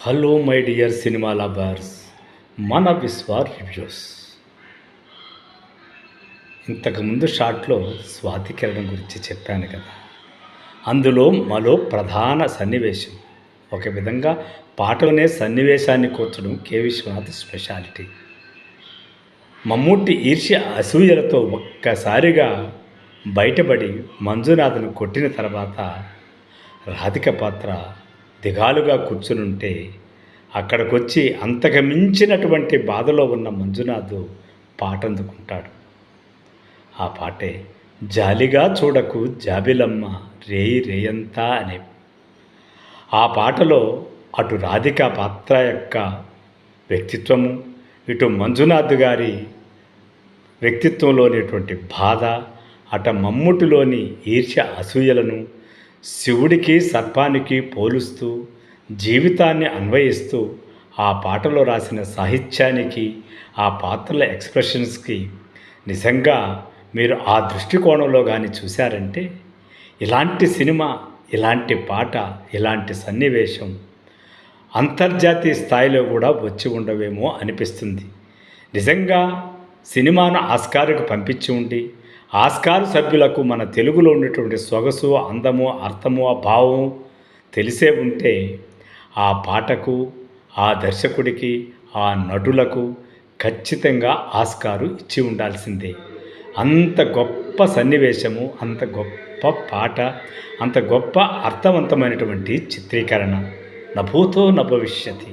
Hello my dear cinema lovers, మన విశ్వ reviews. ఇంతకుముందు షాట్లో స్వాతి కిరణం గురించి చెప్పాను కదా. అందులో మరో ప్రధాన సన్నివేశం, ఒక విధంగా పాటలోనే సన్నివేశాన్ని కూర్చడం కె విశ్వనాథ్ స్పెషాలిటీ. మమ్మూటి ఈర్ష్య అసూయలతో ఒక్కసారిగా బయటపడి మంజునాథ్ను కొట్టిన తర్వాత రాధిక పాత్ర దిగాలుగా కూర్చునుంటే అక్కడికొచ్చి అంతకు మించినటువంటి బాధలో ఉన్న మంజునాథ్ పాట అందుకుంటాడు. ఆ పాటే జాలిగా చూడకు జాబిలమ్మ రేయి రేయంతా అనే. ఆ పాటలో అటు రాధిక పాత్ర యొక్క వ్యక్తిత్వము, ఇటు మంజునాథ్ గారి వ్యక్తిత్వంలోనేటువంటి బాధ, అట మమ్ముటిలోని ఈర్ష్య అసూయలను శివుడికి సర్పానికి పోలుస్తూ జీవితాన్ని అన్వయిస్తూ ఆ పాటలో రాసిన సాహిత్యానికి, ఆ పాత్రల ఎక్స్ప్రెషన్స్కి నిజంగా మీరు ఆ దృష్టికోణంలో కానీ చూశారంటే ఇలాంటి సినిమా, ఇలాంటి పాట, ఇలాంటి సన్నివేశం అంతర్జాతీయ స్థాయిలో కూడా వచ్చి ఉండవేమో అనిపిస్తుంది. నిజంగా సినిమాను ఆస్కార్కు పంపించి ఉండి ఆస్కార్ సభ్యులకు మన తెలుగులో ఉన్నటువంటి సొగసు, అందము, అర్థము, భావం తెలిసే ఉంటే ఆ పాటకు, ఆ దర్శకుడికి, ఆ నటులకు ఖచ్చితంగా ఆస్కారు ఇచ్చి ఉండాల్సిందే. అంత గొప్ప సన్నివేశము, అంత గొప్ప పాట, అంత గొప్ప అర్థవంతమైనటువంటి చిత్రీకరణ. నభూతో నభవిష్యతి.